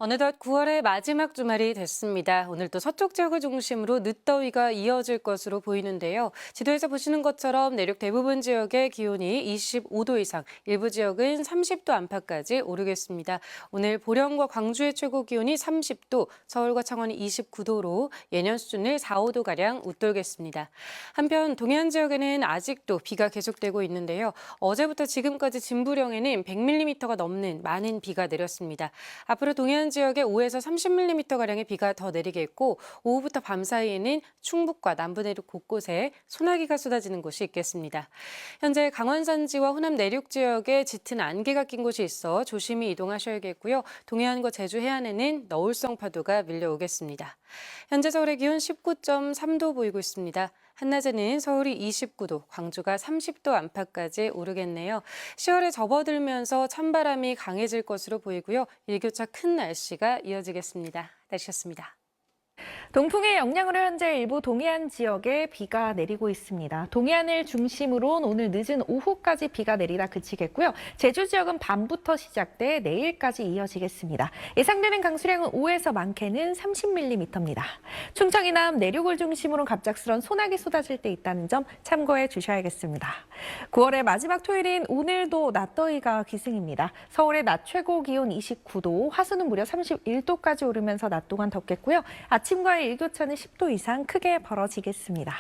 어느덧 9월의 마지막 주말이 됐습니다. 오늘도 서쪽 지역을 중심으로 늦더위가 이어질 것으로 보이는데요. 지도에서 보시는 것처럼 내륙 대부분 지역의 기온이 25도 이상, 일부 지역은 30도 안팎까지 오르겠습니다. 오늘 보령과 광주의 최고 기온이 30도, 서울과 창원이 29도로 예년 수준을 4, 5도가량 웃돌겠습니다. 한편 동해안 지역에는 아직도 비가 계속되고 있는데요. 어제부터 지금까지 진부령에는 100mm가 넘는 많은 비가 내렸습니다. 앞으로 동해안 지역에 5에서 30mm가량의 비가 더 내리겠고 오후부터 밤 사이에는 충북과 남부 내륙 곳곳에 소나기가 쏟아지는 곳이 있겠습니다. 현재 강원 산지와 호남 내륙 지역에 짙은 안개가 낀 곳이 있어 조심히 이동하셔야겠고요. 동해안과 제주 해안에는 너울성 파도가 밀려오겠습니다. 현재 서울의 기온 19.3도 보이고 있습니다. 한낮에는 서울이 29도, 광주가 30도 안팎까지 오르겠네요. 10월에 접어들면서 찬바람이 강해질 것으로 보이고요. 일교차 큰 날씨가 이어지겠습니다. 날씨였습니다. 동풍의 영향으로 현재 일부 동해안 지역에 비가 내리고 있습니다. 동해안을 중심으로 오늘 늦은 오후까지 비가 내리다 그치겠고요. 제주 지역은 밤부터 시작돼 내일까지 이어지겠습니다. 예상되는 강수량은 5에서 많게는 30mm입니다. 충청 이남 내륙을 중심으로 갑작스런 소나기 쏟아질 때 있다는 점 참고해 주셔야겠습니다. 9월의 마지막 토요일인 오늘도 낮더위가 기승입니다. 서울의 낮 최고 기온 29도, 화수는 무려 31도까지 오르면서 낮 동안 덥겠고요. 아침과의 일교차는 10도 이상 크게 벌어지겠습니다.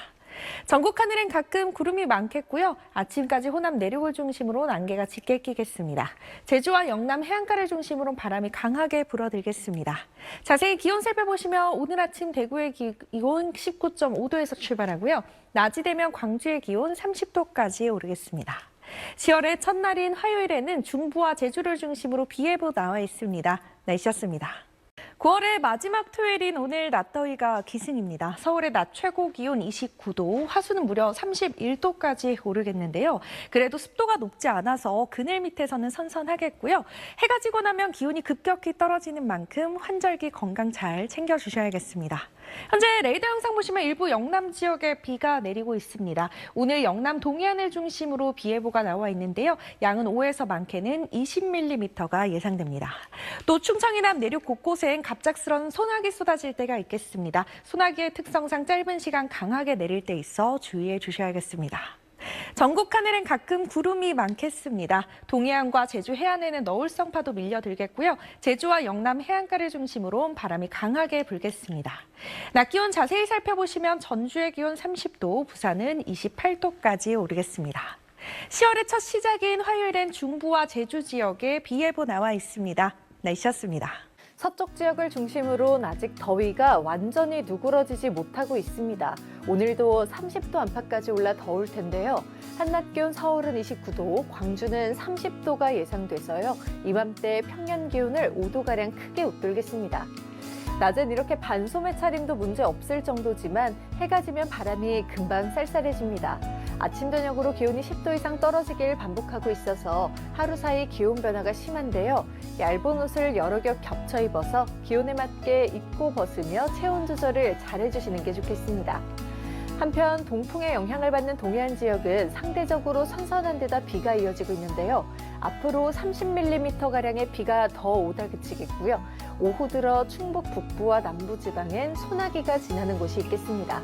전국 하늘엔 가끔 구름이 많겠고요. 아침까지 호남 내륙을 중심으로 안개가 짙게 끼겠습니다. 제주와 영남 해안가를 중심으로 바람이 강하게 불어들겠습니다. 자세히 기온 살펴보시면 오늘 아침 대구의 기온 19.5도에서 출발하고요. 낮이 되면 광주의 기온 30도까지 오르겠습니다. 10월의 첫날인 화요일에는 중부와 제주를 중심으로 비 예보 나와 있습니다. 날씨였습니다. 9월의 마지막 토요일인 오늘 낮더위가 기승입니다. 서울의 낮 최고 기온 29도, 화수는 무려 31도까지 오르겠는데요. 그래도 습도가 높지 않아서 그늘 밑에서는 선선하겠고요. 해가 지고 나면 기온이 급격히 떨어지는 만큼 환절기 건강 잘 챙겨주셔야겠습니다. 현재 레이더 영상 보시면 일부 영남 지역에 비가 내리고 있습니다. 오늘 영남 동해안을 중심으로 비 예보가 나와 있는데요. 양은 5에서 많게는 20mm가 예상됩니다. 또 충청 이남 내륙 곳곳엔 갑작스런 소나기 쏟아질 때가 있겠습니다. 소나기의 특성상 짧은 시간 강하게 내릴 때 있어 주의해 주셔야겠습니다. 전국 하늘엔 가끔 구름이 많겠습니다. 동해안과 제주 해안에는 너울성 파도 밀려들겠고요. 제주와 영남 해안가를 중심으로 바람이 강하게 불겠습니다. 낮 기온 자세히 살펴보시면 전주의 기온 30도, 부산은 28도까지 오르겠습니다. 10월의 첫 시작인 화요일엔 중부와 제주 지역에 비 예보 나와 있습니다. 날씨였습니다. 서쪽 지역을 중심으로 아직 더위가 완전히 누그러지지 못하고 있습니다. 오늘도 30도 안팎까지 올라 더울 텐데요. 한낮 기온 서울은 29도, 광주는 30도가 예상돼서요. 이맘때 평년 기온을 5도가량 크게 웃돌겠습니다. 낮엔 이렇게 반소매 차림도 문제 없을 정도지만 해가 지면 바람이 금방 쌀쌀해집니다. 아침 저녁으로 기온이 10도 이상 떨어지길 반복하고 있어서 하루 사이 기온 변화가 심한데요. 얇은 옷을 여러 겹 겹쳐 입어서 기온에 맞게 입고 벗으며 체온 조절을 잘해주시는 게 좋겠습니다. 한편 동풍의 영향을 받는 동해안 지역은 상대적으로 선선한 데다 비가 이어지고 있는데요. 앞으로 30mm가량의 비가 더 오다 그치겠고요. 오후 들어 충북 북부와 남부지방엔 소나기가 지나는 곳이 있겠습니다.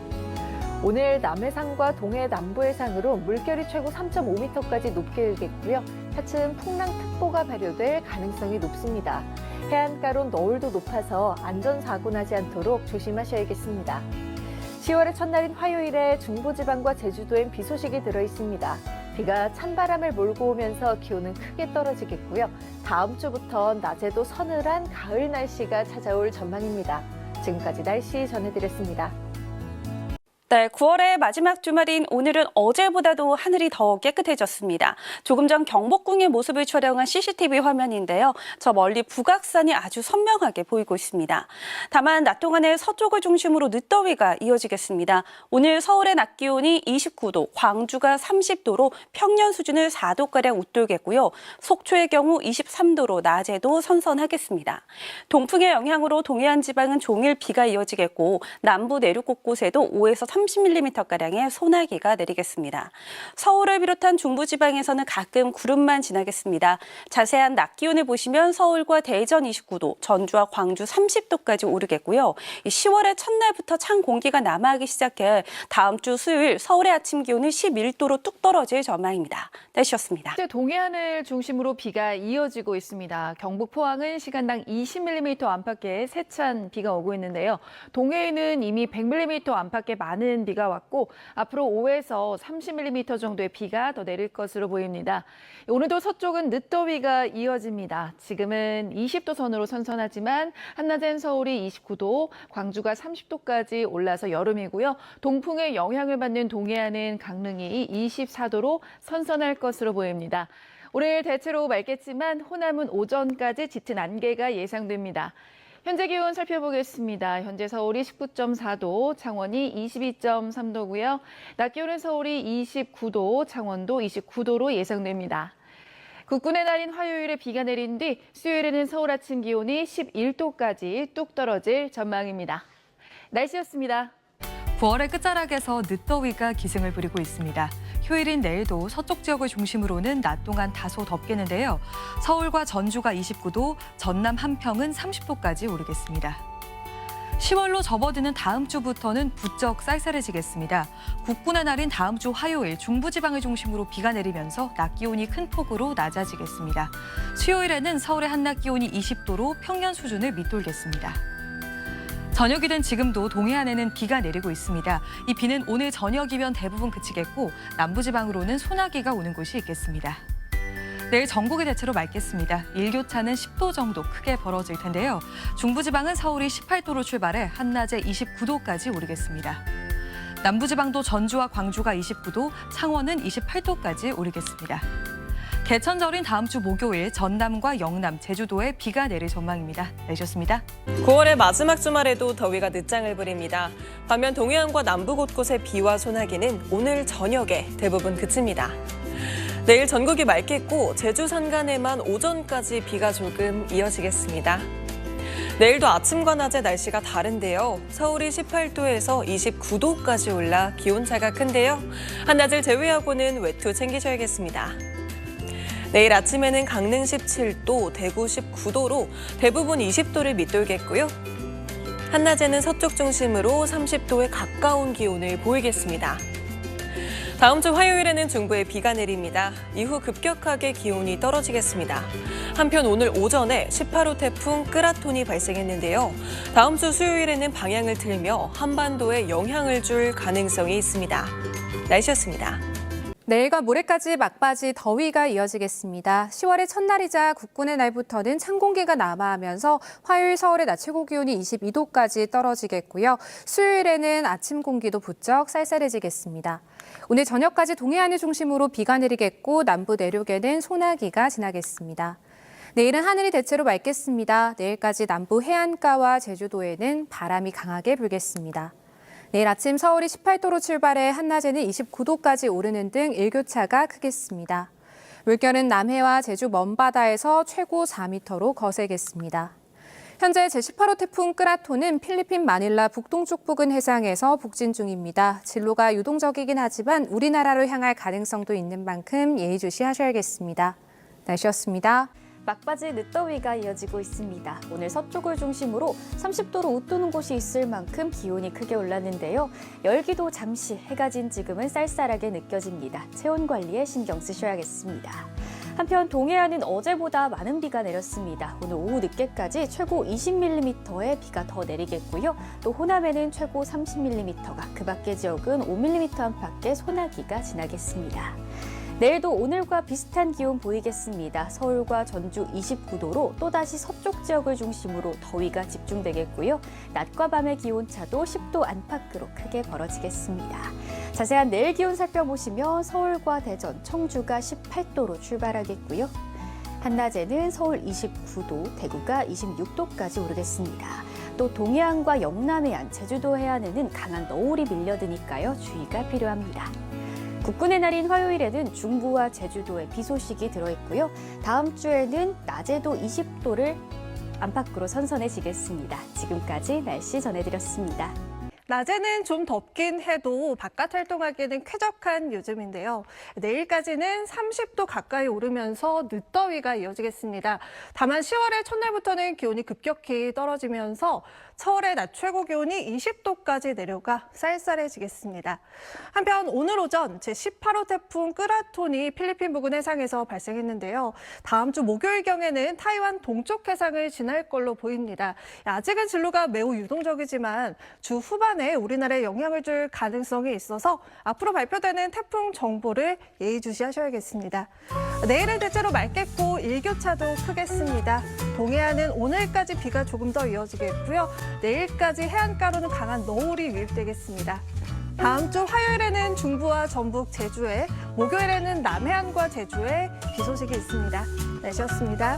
오늘 남해상과 동해 남부해상으로 물결이 최고 3.5m까지 높게 일겠고요. 차츰 풍랑특보가 발효될 가능성이 높습니다. 해안가론 너울도 높아서 안전사고 나지 않도록 조심하셔야겠습니다. 10월의 첫날인 화요일에 중부지방과 제주도엔 비 소식이 들어있습니다. 비가 찬바람을 몰고 오면서 기온은 크게 떨어지겠고요. 다음 주부터 낮에도 서늘한 가을 날씨가 찾아올 전망입니다. 지금까지 날씨 전해드렸습니다. 네, 9월의 마지막 주말인 오늘은 어제보다도 하늘이 더 깨끗해졌습니다. 조금 전 경복궁의 모습을 촬영한 CCTV 화면인데요. 저 멀리 북악산이 아주 선명하게 보이고 있습니다. 다만 낮 동안에 서쪽을 중심으로 늦더위가 이어지겠습니다. 오늘 서울의 낮 기온이 29도, 광주가 30도로 평년 수준을 4도가량 웃돌겠고요. 속초의 경우 23도로 낮에도 선선하겠습니다. 동풍의 영향으로 동해안 지방은 종일 비가 이어지겠고 남부 내륙 곳곳에도 5에서 30mm가량의 소나기가 내리겠습니다. 서울을 비롯한 중부지방에서는 가끔 구름만 지나겠습니다. 자세한 낮 기온을 보시면 서울과 대전 29도, 전주와 광주 30도까지 오르겠고요. 10월의 첫날부터 찬 공기가 남하하기 시작해 다음 주 수요일 서울의 아침 기온은 11도로 뚝 떨어질 전망입니다. 날씨였습니다. 현재 동해안을 중심으로 비가 이어지고 있습니다. 경북 포항은 시간당 20mm 안팎의 세찬 비가 오고 있는데요. 동해에는 이미 100mm 안팎의 많은 비가 왔고 앞으로 5에서 30mm 정도의 비가 더 내릴 것으로 보입니다. 오늘도 서쪽은 늦더위가 이어집니다. 지금은 20도 선으로 선선하지만 한낮엔 서울이 29도, 광주가 30도까지 올라서 여름이고요. 동풍의 영향을 받는 동해안은 강릉이 24도로 선선할 것으로 보입니다. 오늘 대체로 맑겠지만 호남은 오전까지 짙은 안개가 예상됩니다. 현재 기온 살펴보겠습니다. 현재 서울이 19.4도, 창원이 22.3도고요. 낮 기온은 서울이 29도, 창원도 29도로 예상됩니다. 국군의 날인 화요일에 비가 내린 뒤 수요일에는 서울 아침 기온이 11도까지 뚝 떨어질 전망입니다. 날씨였습니다. 9월의 끝자락에서 늦더위가 기승을 부리고 있습니다. 휴일인 내일도 서쪽 지역을 중심으로는 낮 동안 다소 덥겠는데요. 서울과 전주가 29도, 전남 한평은 30도까지 오르겠습니다. 10월로 접어드는 다음 주부터는 부쩍 쌀쌀해지겠습니다. 국군의 날인 다음 주 화요일 중부지방을 중심으로 비가 내리면서 낮 기온이 큰 폭으로 낮아지겠습니다. 수요일에는 서울의 한낮 기온이 20도로 평년 수준을 밑돌겠습니다. 저녁이 된 지금도 동해안에는 비가 내리고 있습니다. 이 비는 오늘 저녁이면 대부분 그치겠고 남부지방으로는 소나기가 오는 곳이 있겠습니다. 내일 전국이 대체로 맑겠습니다. 일교차는 10도 정도 크게 벌어질 텐데요. 중부지방은 서울이 18도로 출발해 한낮에 29도까지 오르겠습니다. 남부지방도 전주와 광주가 29도, 창원은 28도까지 오르겠습니다. 개천절인 다음 주 목요일 전남과 영남, 제주도에 비가 내릴 전망입니다. 내셨습니다. 9월의 마지막 주말에도 더위가 늦장을 부립니다. 반면 동해안과 남부 곳곳의 비와 소나기는 오늘 저녁에 대부분 그칩니다. 내일 전국이 맑겠고 제주 산간에만 오전까지 비가 조금 이어지겠습니다. 내일도 아침과 낮의 날씨가 다른데요. 서울이 18도에서 29도까지 올라 기온차가 큰데요. 한낮을 제외하고는 외투 챙기셔야겠습니다. 내일 아침에는 강릉 17도, 대구 19도로 대부분 20도를 밑돌겠고요. 한낮에는 서쪽 중심으로 30도에 가까운 기온을 보이겠습니다. 다음 주 화요일에는 중부에 비가 내립니다. 이후 급격하게 기온이 떨어지겠습니다. 한편 오늘 오전에 18호 태풍 끄라톤이 발생했는데요. 다음 주 수요일에는 방향을 틀며 한반도에 영향을 줄 가능성이 있습니다. 날씨였습니다. 내일과 모레까지 막바지 더위가 이어지겠습니다. 10월의 첫날이자 국군의 날부터는 찬 공기가 남하하면서 화요일 서울의 낮 최고 기온이 22도까지 떨어지겠고요. 수요일에는 아침 공기도 부쩍 쌀쌀해지겠습니다. 오늘 저녁까지 동해안을 중심으로 비가 내리겠고 남부 내륙에는 소나기가 지나겠습니다. 내일은 하늘이 대체로 맑겠습니다. 내일까지 남부 해안가와 제주도에는 바람이 강하게 불겠습니다. 내일 아침 서울이 18도로 출발해 한낮에는 29도까지 오르는 등 일교차가 크겠습니다. 물결은 남해와 제주 먼바다에서 최고 4m로 거세겠습니다. 현재 제18호 태풍 끄라톤은 필리핀 마닐라 북동쪽 부근 해상에서 북진 중입니다. 진로가 유동적이긴 하지만 우리나라로 향할 가능성도 있는 만큼 예의주시하셔야겠습니다. 날씨였습니다. 막바지 늦더위가 이어지고 있습니다. 오늘 서쪽을 중심으로 30도로 웃도는 곳이 있을 만큼 기온이 크게 올랐는데요. 열기도 잠시 해가 진 지금은 쌀쌀하게 느껴집니다. 체온 관리에 신경 쓰셔야겠습니다. 한편 동해안은 어제보다 많은 비가 내렸습니다. 오늘 오후 늦게까지 최고 20mm의 비가 더 내리겠고요. 또 호남에는 최고 30mm가, 그 밖의 지역은 5mm 안팎의 소나기가 지나겠습니다. 내일도 오늘과 비슷한 기온 보이겠습니다. 서울과 전주 29도로 또다시 서쪽 지역을 중심으로 더위가 집중되겠고요. 낮과 밤의 기온차도 10도 안팎으로 크게 벌어지겠습니다. 자세한 내일 기온 살펴보시면 서울과 대전, 청주가 18도로 출발하겠고요. 한낮에는 서울 29도, 대구가 26도까지 오르겠습니다. 또 동해안과 영남 해안, 제주도 해안에는 강한 너울이 밀려드니까요. 주의가 필요합니다. 국군의 날인 화요일에는 중부와 제주도에 비 소식이 들어있고요. 다음 주에는 낮에도 20도를 안팎으로 선선해지겠습니다. 지금까지 날씨 전해드렸습니다. 낮에는 좀 덥긴 해도 바깥 활동하기에는 쾌적한 요즘인데요. 내일까지는 30도 가까이 오르면서 늦더위가 이어지겠습니다. 다만 10월의 첫날부터는 기온이 급격히 떨어지면서 서울의 낮 최고 기온이 20도까지 내려가 쌀쌀해지겠습니다. 한편 오늘 오전 제18호 태풍 끄라톤이 필리핀 부근 해상에서 발생했는데요. 다음 주 목요일경에는 타이완 동쪽 해상을 지날 걸로 보입니다. 아직은 진로가 매우 유동적이지만 주 후반에 우리나라에 영향을 줄 가능성이 있어서 앞으로 발표되는 태풍 정보를 예의주시하셔야겠습니다. 내일은 대체로 맑겠고 일교차도 크겠습니다. 동해안은 오늘까지 비가 조금 더 이어지겠고요. 내일까지 해안가로는 강한 너울이 유입되겠습니다. 다음 주 화요일에는 중부와 전북, 제주에, 목요일에는 남해안과 제주에 비 소식이 있습니다. 날씨였습니다.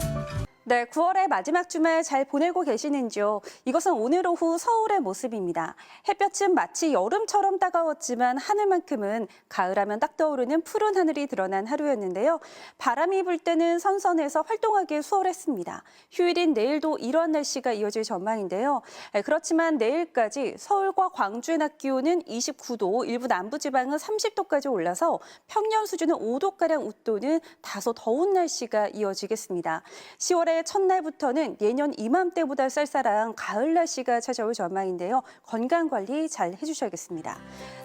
네, 9월의 마지막 주말 잘 보내고 계시는지요? 이것은 오늘 오후 서울의 모습입니다. 햇볕은 마치 여름처럼 따가웠지만 하늘만큼은 가을하면 딱 떠오르는 푸른 하늘이 드러난 하루였는데요. 바람이 불 때는 선선해서 활동하기 수월했습니다. 휴일인 내일도 이런 날씨가 이어질 전망인데요. 그렇지만 내일까지 서울과 광주의 낮 기온은 29도, 일부 남부지방은 30도까지 올라서 평년 수준은 5도가량 웃도는 다소 더운 날씨가 이어지겠습니다. 10월의 첫날부터는 예년 이맘때보다 쌀쌀한 가을 날씨가 찾아올 전망인데요. 건강관리 잘 해주셔야겠습니다.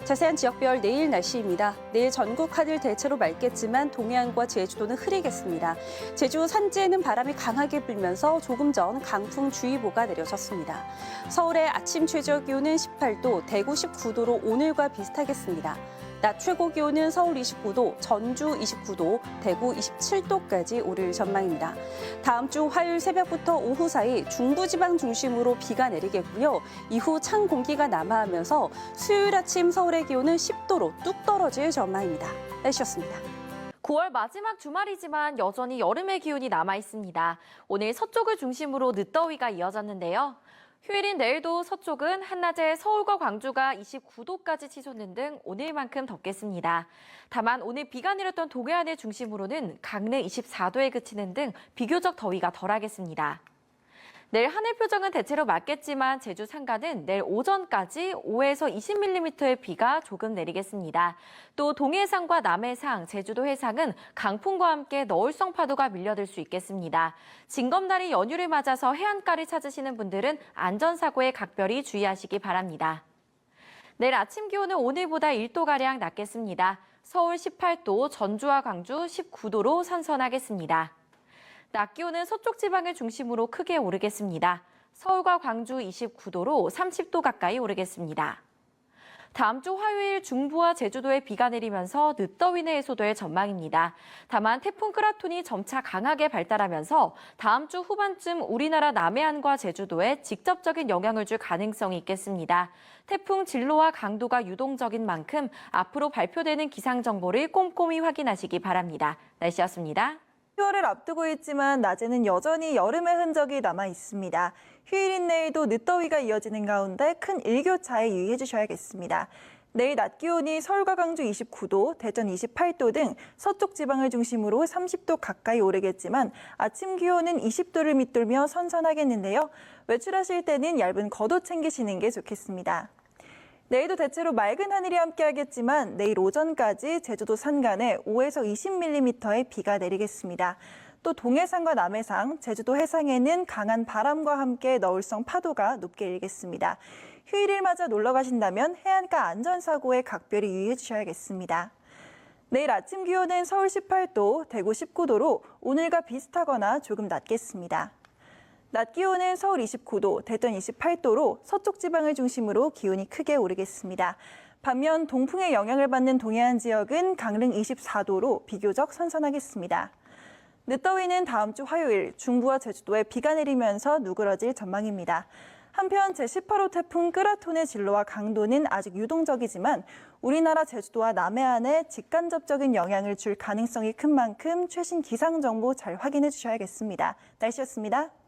자세한 지역별 내일 날씨입니다. 내일 전국 하늘 대체로 맑겠지만 동해안과 제주도는 흐리겠습니다. 제주 산지에는 바람이 강하게 불면서 조금 전 강풍주의보가 내려졌습니다. 서울의 아침 최저 기온은 18도, 대구 19도로 오늘과 비슷하겠습니다. 낮 최고 기온은 서울 29도, 전주 29도, 대구 27도까지 오를 전망입니다. 다음 주 화요일 새벽부터 오후 사이 중부지방 중심으로 비가 내리겠고요. 이후 찬 공기가 남하하면서 수요일 아침 서울의 기온은 10도로 뚝 떨어질 전망입니다. 날씨였습니다. 9월 마지막 주말이지만 여전히 여름의 기온이 남아 있습니다. 오늘 서쪽을 중심으로 늦더위가 이어졌는데요. 휴일인 내일도 서쪽은 한낮에 서울과 광주가 29도까지 치솟는 등 오늘만큼 덥겠습니다. 다만 오늘 비가 내렸던 동해안을 중심으로는 강릉 24도에 그치는 등 비교적 더위가 덜하겠습니다. 내일 하늘 표정은 대체로 맑겠지만 제주 산간은 내일 오전까지 5에서 20mm의 비가 조금 내리겠습니다. 또 동해상과 남해상, 제주도 해상은 강풍과 함께 너울성 파도가 밀려들 수 있겠습니다. 징검다리 연휴를 맞아서 해안가를 찾으시는 분들은 안전사고에 각별히 주의하시기 바랍니다. 내일 아침 기온은 오늘보다 1도가량 낮겠습니다. 서울 18도, 전주와 광주 19도로 선선하겠습니다. 낮 기온은 서쪽 지방을 중심으로 크게 오르겠습니다. 서울과 광주 29도로 30도 가까이 오르겠습니다. 다음 주 화요일 중부와 제주도에 비가 내리면서 늦더위는 해소될 전망입니다. 다만 태풍 끄라톤이 점차 강하게 발달하면서 다음 주 후반쯤 우리나라 남해안과 제주도에 직접적인 영향을 줄 가능성이 있겠습니다. 태풍 진로와 강도가 유동적인 만큼 앞으로 발표되는 기상 정보를 꼼꼼히 확인하시기 바랍니다. 날씨였습니다. 10월을 앞두고 있지만 낮에는 여전히 여름의 흔적이 남아 있습니다. 휴일인 내일도 늦더위가 이어지는 가운데 큰 일교차에 유의해 주셔야겠습니다. 내일 낮 기온이 서울과 광주 29도, 대전 28도 등 서쪽 지방을 중심으로 30도 가까이 오르겠지만 아침 기온은 20도를 밑돌며 선선하겠는데요. 외출하실 때는 얇은 겉옷 챙기시는 게 좋겠습니다. 내일도 대체로 맑은 하늘이 함께하겠지만 내일 오전까지 제주도 산간에 5에서 20mm의 비가 내리겠습니다. 또 동해상과 남해상, 제주도 해상에는 강한 바람과 함께 너울성 파도가 높게 일겠습니다. 휴일을 맞아 놀러 가신다면 해안가 안전사고에 각별히 유의해 주셔야겠습니다. 내일 아침 기온은 서울 18도, 대구 19도로 오늘과 비슷하거나 조금 낮겠습니다. 낮 기온은 서울 29도, 대전 28도로 서쪽 지방을 중심으로 기온이 크게 오르겠습니다. 반면 동풍의 영향을 받는 동해안 지역은 강릉 24도로 비교적 선선하겠습니다. 늦더위는 다음 주 화요일 중부와 제주도에 비가 내리면서 누그러질 전망입니다. 한편 제18호 태풍 끄라톤의 진로와 강도는 아직 유동적이지만 우리나라 제주도와 남해안에 직간접적인 영향을 줄 가능성이 큰 만큼 최신 기상 정보 잘 확인해 주셔야겠습니다. 날씨였습니다.